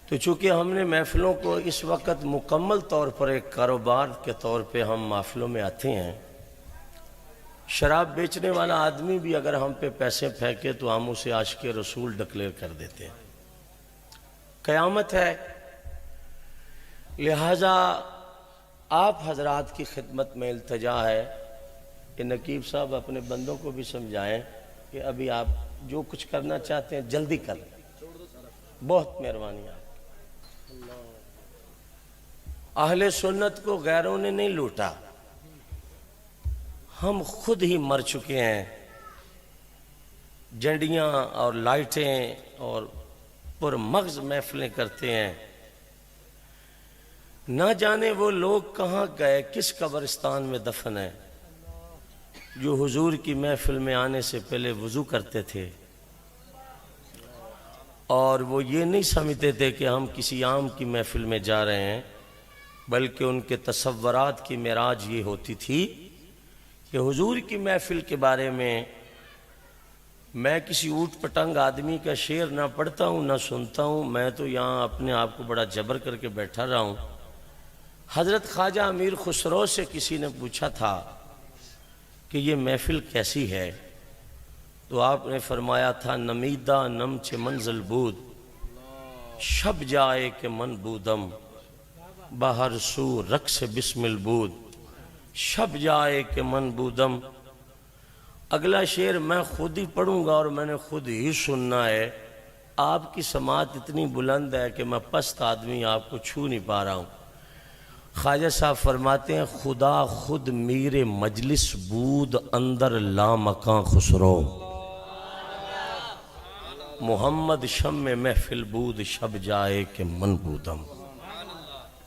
تو چونکہ ہم نے محفلوں کو اس وقت مکمل طور پر ایک کاروبار کے طور پہ ہم محفلوں میں آتے ہیں، شراب بیچنے والا آدمی بھی اگر ہم پہ پیسے پھینکے تو ہم اسے عاشق رسول ڈکلیئر کر دیتے ہیں۔ قیامت ہے، لہٰذا آپ حضرات کی خدمت میں التجا ہے کہ نقیب صاحب اپنے بندوں کو بھی سمجھائیں کہ ابھی آپ جو کچھ کرنا چاہتے ہیں جلدی کر لیں، بہت مہربانی آپ۔ اہل سنت کو غیروں نے نہیں لوٹا، ہم خود ہی مر چکے ہیں۔ جنڈیاں اور لائٹیں اور پرمغز محفلیں کرتے ہیں، نہ جانے وہ لوگ کہاں گئے، کس قبرستان میں دفن ہیں جو حضور کی محفل میں آنے سے پہلے وضو کرتے تھے، اور وہ یہ نہیں سمجھتے تھے کہ ہم کسی عام کی محفل میں جا رہے ہیں، بلکہ ان کے تصورات کی معراج یہ ہوتی تھی کہ حضور کی محفل کے بارے میں میں کسی اوٹ پٹنگ آدمی کا شعر نہ پڑھتا ہوں نہ سنتا ہوں، میں تو یہاں اپنے آپ کو بڑا جبر کر کے بیٹھا رہا ہوں۔ حضرت خواجہ امیر خسرو سے کسی نے پوچھا تھا کہ یہ محفل کیسی ہے، تو آپ نے فرمایا تھا نمیدہ نمچ منزل بود، شب جائے کہ من بودم، باہر سو رقص بسم البود، شب جائے کہ من بودم۔ اگلا شعر میں خود ہی پڑھوں گا اور میں نے خود ہی سننا ہے۔ آپ کی سماعت اتنی بلند ہے کہ میں پست آدمی آپ کو چھو نہیں پا رہا ہوں۔ خواجہ صاحب فرماتے ہیں خدا خود میرے مجلس بود اندر لامکاں خسرو، محمد شم محفل بود شب جائے کہ من بودم۔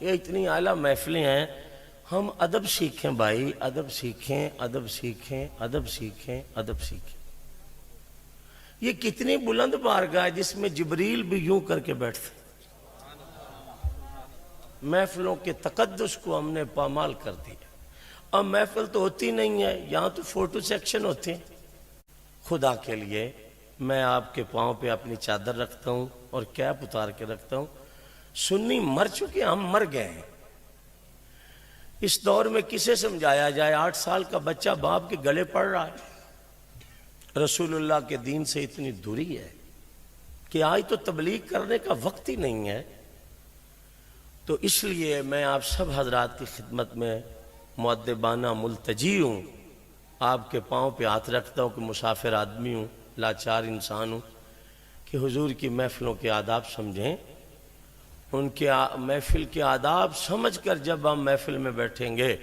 یہ اتنی اعلیٰ محفلیں ہیں، ہم ادب سیکھیں بھائی، ادب سیکھیں، ادب سیکھیں، ادب سیکھیں، ادب سیکھیں۔ یہ کتنی بلند بارگاہ ہے جس میں جبریل بھی یوں کر کے بیٹھتے۔ محفلوں کے تقدس کو ہم نے پامال کر دیا۔ اب محفل تو ہوتی نہیں ہے، یہاں تو فوٹو سیکشن ہوتے ہیں۔ خدا کے لیے میں آپ کے پاؤں پہ اپنی چادر رکھتا ہوں اور کیپ اتار کے رکھتا ہوں، سنی مر چکے، ہم مر گئے ہیں۔ اس دور میں کسے سمجھایا جائے؟ 8 سال کا بچہ باپ کے گلے پڑ رہا ہے۔ رسول اللہ کے دین سے اتنی دوری ہے کہ آج تو تبلیغ کرنے کا وقت ہی نہیں ہے۔ تو اس لیے میں آپ سب حضرات کی خدمت میں مؤدبانہ ملتجی ہوں، آپ کے پاؤں پہ ہاتھ رکھتا ہوں کہ مسافر آدمی ہوں، لاچار انسان ہوں، کہ حضور کی محفلوں کے آداب سمجھیں۔ ان کے محفل کے آداب سمجھ کر جب ہم محفل میں بیٹھیں گے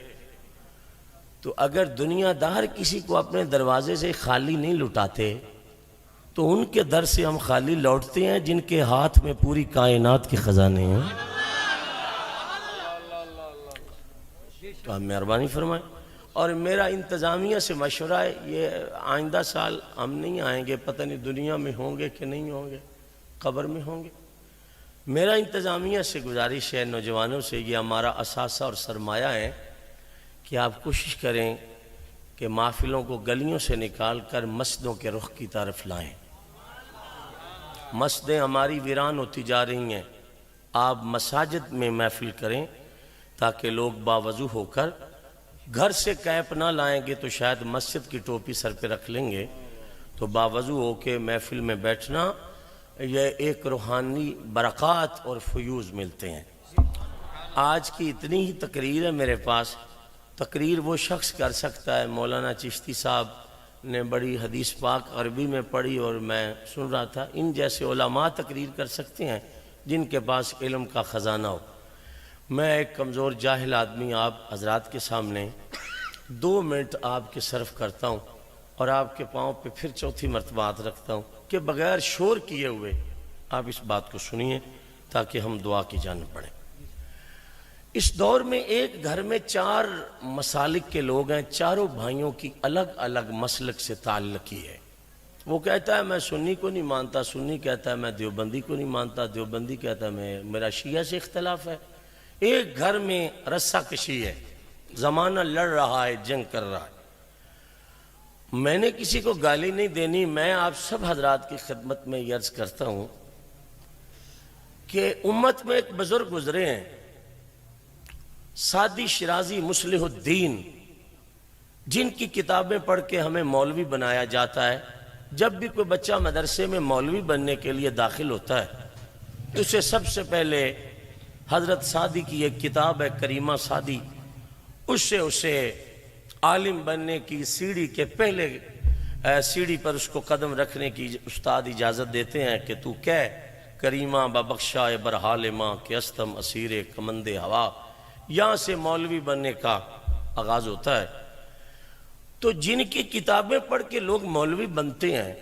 تو اگر دنیا دار کسی کو اپنے دروازے سے خالی نہیں لٹاتے تو ان کے در سے ہم خالی لوٹتے ہیں جن کے ہاتھ میں پوری کائنات کے خزانے ہیں۔ تو آپ مہربانی فرمائیں۔ اور میرا انتظامیہ سے مشورہ ہے، یہ آئندہ سال ہم نہیں آئیں گے، پتہ نہیں دنیا میں ہوں گے کہ نہیں ہوں گے، قبر میں ہوں گے۔ میرا انتظامیہ سے گزارش ہے، نوجوانوں سے، یہ ہمارا اثاثہ اور سرمایہ ہے کہ آپ کوشش کریں کہ محفلوں کو گلیوں سے نکال کر مسجدوں کے رخ کی طرف لائیں۔ مسجدیں ہماری ویران ہوتی جا رہی ہیں، آپ مساجد میں محفل کریں تاکہ لوگ باوضو ہو کر، گھر سے کیپ نہ لائیں گے تو شاید مسجد کی ٹوپی سر پہ رکھ لیں گے، تو باوضو ہو کے محفل میں بیٹھنا، یہ ایک روحانی برکات اور فیوز ملتے ہیں۔ آج کی اتنی ہی تقریر ہے میرے پاس، تقریر وہ شخص کر سکتا ہے۔ مولانا چشتی صاحب نے بڑی حدیث پاک عربی میں پڑھی اور میں سن رہا تھا، ان جیسے علماء تقریر کر سکتے ہیں جن کے پاس علم کا خزانہ ہو۔ میں ایک کمزور جاہل آدمی آپ حضرات کے سامنے 2 منٹ آپ کے صرف کرتا ہوں اور آپ کے پاؤں پہ پھر چوتھی مرتبہ ہاتھ رکھتا ہوں کہ بغیر شور کیے ہوئے آپ اس بات کو سنیے تاکہ ہم دعا کی جانب بڑھیں۔ اس دور میں ایک گھر میں 4 مسالک کے لوگ ہیں، چاروں بھائیوں کی الگ الگ مسلک سے تعلقی ہے۔ وہ کہتا ہے میں سنی کو نہیں مانتا، سنی کہتا ہے میں دیوبندی کو نہیں مانتا، دیوبندی کہتا ہے میرا شیعہ سے اختلاف ہے۔ ایک گھر میں رسہ کشی ہے، زمانہ لڑ رہا ہے، جنگ کر رہا ہے۔ میں نے کسی کو گالی نہیں دینی، میں آپ سب حضرات کی خدمت میں یہ عرض کرتا ہوں کہ امت میں ایک بزرگ گزرے ہیں، سعدی شیرازی مصلح الدین، جن کی کتابیں پڑھ کے ہمیں مولوی بنایا جاتا ہے۔ جب بھی کوئی بچہ مدرسے میں مولوی بننے کے لیے داخل ہوتا ہے تو اسے سب سے پہلے حضرت سعدی کی ایک کتاب ہے کریمہ سعدی، اس سے اسے عالم بننے کی سیڑھی کے پہلے سیڑھی پر اس کو قدم رکھنے کی استاد اجازت دیتے ہیں کہ تو کہہ کریمہ ببخشا برحال ماں کہ استم اسیر کمند ہوا، یہاں سے مولوی بننے کا آغاز ہوتا ہے۔ تو جن کی کتابیں پڑھ کے لوگ مولوی بنتے ہیں،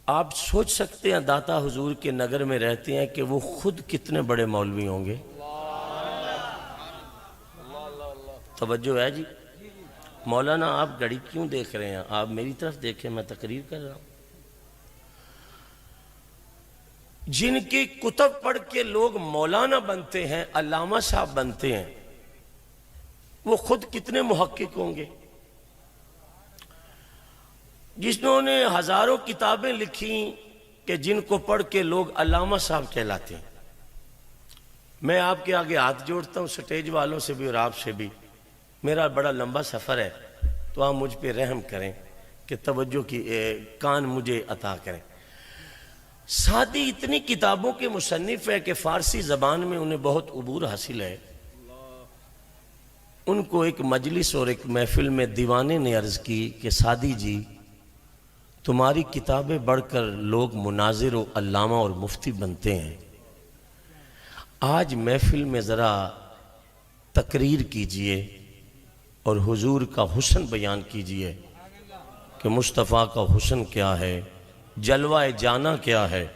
آپ سوچ سکتے ہیں داتا حضور کے نگر میں رہتے ہیں کہ وہ خود کتنے بڑے مولوی ہوں گے۔ توجہ ہے جی؟ مولانا آپ گھڑی کیوں دیکھ رہے ہیں؟ آپ میری طرف دیکھیں، میں تقریر کر رہا ہوں۔ جن کی کتب پڑھ کے لوگ مولانا بنتے ہیں، علامہ صاحب بنتے ہیں، وہ خود کتنے محقق ہوں گے۔ جنہوں نے ہزاروں کتابیں لکھی کہ جن کو پڑھ کے لوگ علامہ صاحب کہلاتے ہیں۔ میں آپ کے آگے ہاتھ جوڑتا ہوں، سٹیج والوں سے بھی اور آپ سے بھی، میرا بڑا لمبا سفر ہے تو آپ مجھ پہ رحم کریں کہ توجہ کی کان مجھے عطا کریں۔ سعدی اتنی کتابوں کے مصنف ہے کہ فارسی زبان میں انہیں بہت عبور حاصل ہے۔ ان کو ایک مجلس اور ایک محفل میں دیوانے نے عرض کی کہ سعدی جی، تمہاری کتابیں پڑھ کر لوگ مناظر و علامہ اور مفتی بنتے ہیں، آج محفل میں ذرا تقریر کیجئے اور حضور کا حسن بیان کیجئے کہ مصطفیٰ کا حسن کیا ہے، جلوہ جانا کیا ہے،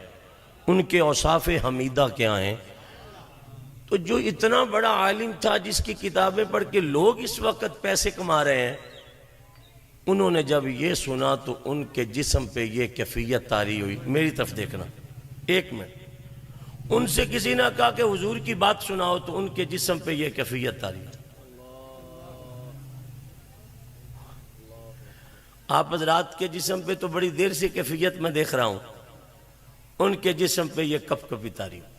ان کے اوصاف حمیدہ کیا ہیں۔ تو جو اتنا بڑا عالم تھا جس کی کتابیں پڑھ کے لوگ اس وقت پیسے کما رہے ہیں، انہوں نے جب یہ سنا تو ان کے جسم پہ یہ کیفیت طاری ہوئی۔ میری طرف دیکھنا ایک منٹ، ان سے کسی نے کہا کہ حضور کی بات سناؤ تو ان کے جسم پہ یہ کیفیت طاری ہوئی۔ آپ حضرات کے جسم پہ تو بڑی دیر سے کیفیت میں دیکھ رہا ہوں، ان کے جسم پہ یہ کپ کپی طاری ہوئی۔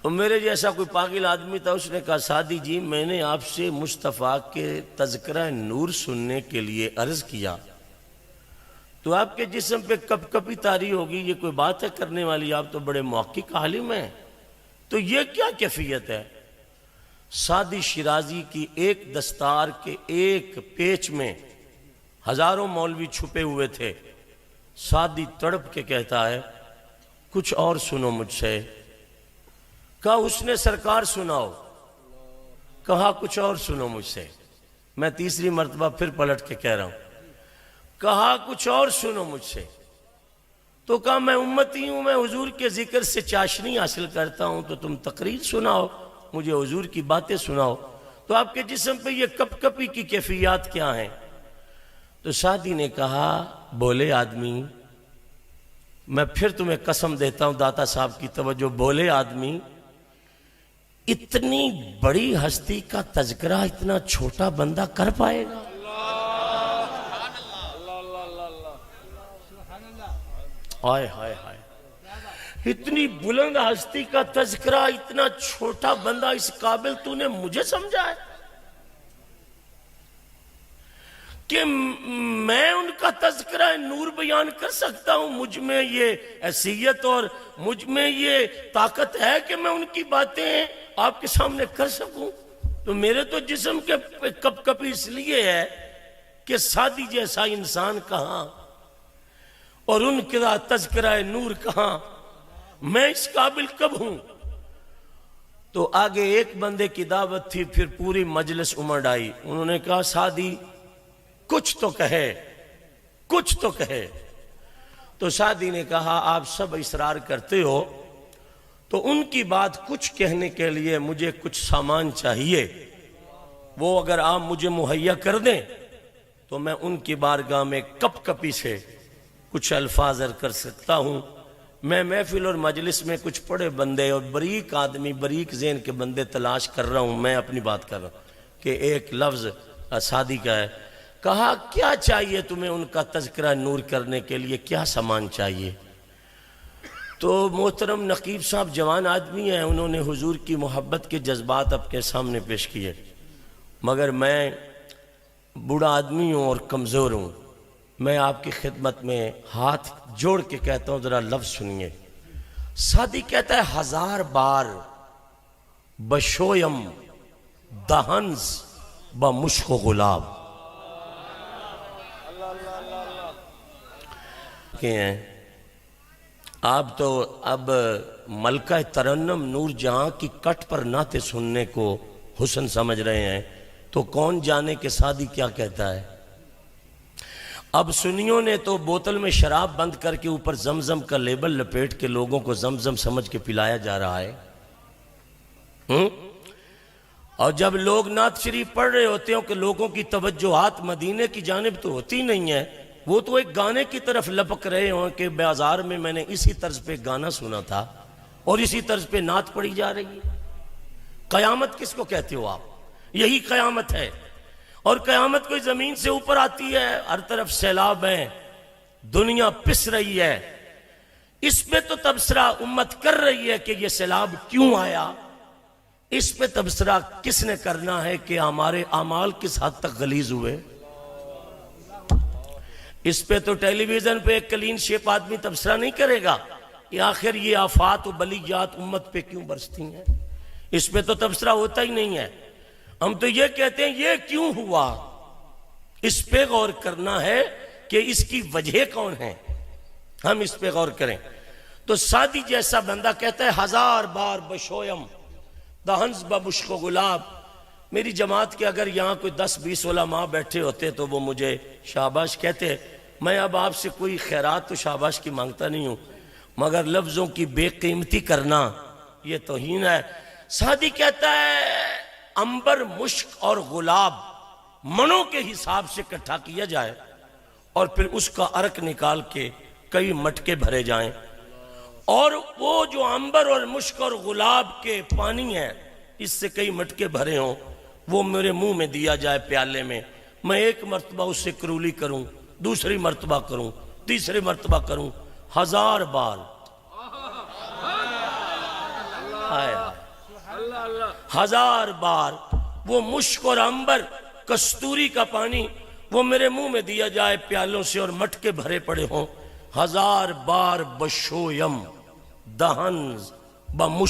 اور میرے جیسا کوئی پاگل آدمی تھا، اس نے کہا سعدی جی، میں نے آپ سے مصطفیٰ کے تذکرہ نور سننے کے لیے عرض کیا تو آپ کے جسم پہ کپ کپی طاری ہوگی، یہ کوئی بات ہے کرنے والی؟ آپ تو بڑے محقق عالم ہیں، تو یہ کیا کیفیت ہے؟ سعدی شیرازی کی ایک دستار کے ایک پیچ میں ہزاروں مولوی چھپے ہوئے تھے۔ سعدی تڑپ کے کہتا ہے کچھ اور سنو مجھ سے۔ کہا اس نے سرکار سناؤ، کہا کچھ اور سنو مجھ سے۔ میں تیسری مرتبہ پھر پلٹ کے کہہ رہا ہوں، کہا کچھ اور سنو مجھ سے۔ تو کہا میں امتی ہوں، میں حضور کے ذکر سے چاشنی حاصل کرتا ہوں، تو تم تقریر سناؤ، مجھے حضور کی باتیں سناؤ۔ تو آپ کے جسم پہ یہ کپ کپی کی کیفیات کیا ہیں؟ تو سعدی نے کہا بولے آدمی، میں پھر تمہیں قسم دیتا ہوں داتا صاحب کی توجہ، بولے آدمی، اتنی بڑی ہستی کا تذکرہ اتنا چھوٹا بندہ کر پائے گا؟ ہائے ہائے ہائے، اتنی بلند ہستی کا تذکرہ اتنا چھوٹا بندہ، اس قابل تو نے مجھے سمجھا ہے کہ میں ان کا تذکرہ نور بیان کر سکتا ہوں؟ مجھ میں یہ حیثیت اور مجھ میں یہ طاقت ہے کہ میں ان کی باتیں آپ کے سامنے کر سکوں؟ تو میرے تو جسم کے کپ کپی اس لیے ہے کہ سعدی جیسا انسان کہاں اور ان کا تذکرہ نور کہاں، میں اس قابل کب ہوں؟ تو آگے ایک بندے کی دعوت تھی، پھر پوری مجلس امڑ آئی۔ انہوں نے کہا سعدی کچھ تو کہے، کچھ تو کہے۔ تو سعدی نے کہا آپ سب اصرار کرتے ہو تو ان کی بات کچھ کہنے کے لیے مجھے کچھ سامان چاہیے، وہ اگر آپ مجھے مہیا کر دیں تو میں ان کی بارگاہ میں کپ کپی سے کچھ الفاظ عرض کر سکتا ہوں۔ میں محفل اور مجلس میں کچھ پڑے بندے اور بریک آدمی، بریک ذہن کے بندے تلاش کر رہا ہوں، میں اپنی بات کر رہا ہوں کہ ایک لفظ سعدی کا ہے۔ کہا کیا چاہیے تمہیں ان کا تذکرہ نور کرنے کے لیے، کیا سامان چاہیے؟ تو محترم نقیب صاحب جوان آدمی ہیں، انہوں نے حضور کی محبت کے جذبات اپنے سامنے پیش کیے، مگر میں بوڑھا آدمی ہوں اور کمزور ہوں. میں آپ کی خدمت میں ہاتھ جوڑ کے کہتا ہوں ذرا لفظ سنیے. سعدی کہتا ہے 1000 بار بشویم دہنز بمشک و گلاب. کہ ہیں آپ تو اب ملکہ ترنم نور جہاں کی کٹ پر نعتیں سننے کو حسن سمجھ رہے ہیں، تو کون جانے کہ سعدی کیا کہتا ہے. اب سنیوں نے تو بوتل میں شراب بند کر کے اوپر زمزم کا لیبل لپیٹ کے لوگوں کو زمزم سمجھ کے پلایا جا رہا ہے. اور جب لوگ نعت شریف پڑھ رہے ہوتے ہیں کہ لوگوں کی توجہات مدینے کی جانب تو ہوتی نہیں ہے، وہ تو ایک گانے کی طرف لپک رہے ہوں کہ بازار میں میں نے اسی طرز پہ گانا سنا تھا اور اسی طرز پہ نعت پڑھی جا رہی ہے. قیامت کس کو کہتے ہو آپ؟ یہی قیامت ہے. اور قیامت کوئی زمین سے اوپر آتی ہے، ہر طرف سیلاب ہیں، دنیا پس رہی ہے. اس پہ تو تبصرہ امت کر رہی ہے کہ یہ سیلاب کیوں آیا. اس پہ تبصرہ کس نے کرنا ہے کہ ہمارے اعمال کس حد تک غلیظ ہوئے. اس پہ تو ٹیلی ویژن پہ ایک کلین شیپ آدمی تبصرہ نہیں کرے گا کہ آخر یہ آفات و بلیات امت پہ کیوں برستی ہیں. اس پہ تو تبصرہ ہوتا ہی نہیں ہے. ہم تو یہ کہتے ہیں یہ کیوں ہوا، اس پہ غور کرنا ہے کہ اس کی وجہ کون ہے. ہم اس پہ غور کریں. تو سعدی جیسا بندہ کہتا ہے 1000 بار بشویم دہنز بمشک و گلاب. میری جماعت کے اگر یہاں کوئی 10-20 علماء بیٹھے ہوتے تو وہ مجھے شاباش کہتے. میں اب آپ سے کوئی خیرات تو شاباش کی مانگتا نہیں ہوں، مگر لفظوں کی بے قیمتی کرنا یہ توہین ہے. سعدی کہتا ہے عنبر، مشک اور گلاب منوں کے حساب سے اکٹھا کیا جائے اور پھر اس کا عرق نکال کے کئی مٹکے بھرے جائیں، اور وہ جو عنبر اور مشک اور گلاب کے پانی ہے اس سے کئی مٹکے بھرے ہوں، وہ میرے منہ میں دیا جائے پیالے میں. میں ایک مرتبہ اس سے کرولی کروں، دوسری مرتبہ کروں، تیسری مرتبہ کروں، 1000 بار. 1000 بار وہ مشک اور عنبر کستوری کا پانی وہ میرے منہ میں دیا جائے پیالوں سے اور مٹکے بھرے پڑے ہوں. 1000 بار بشویم دہنز بمشک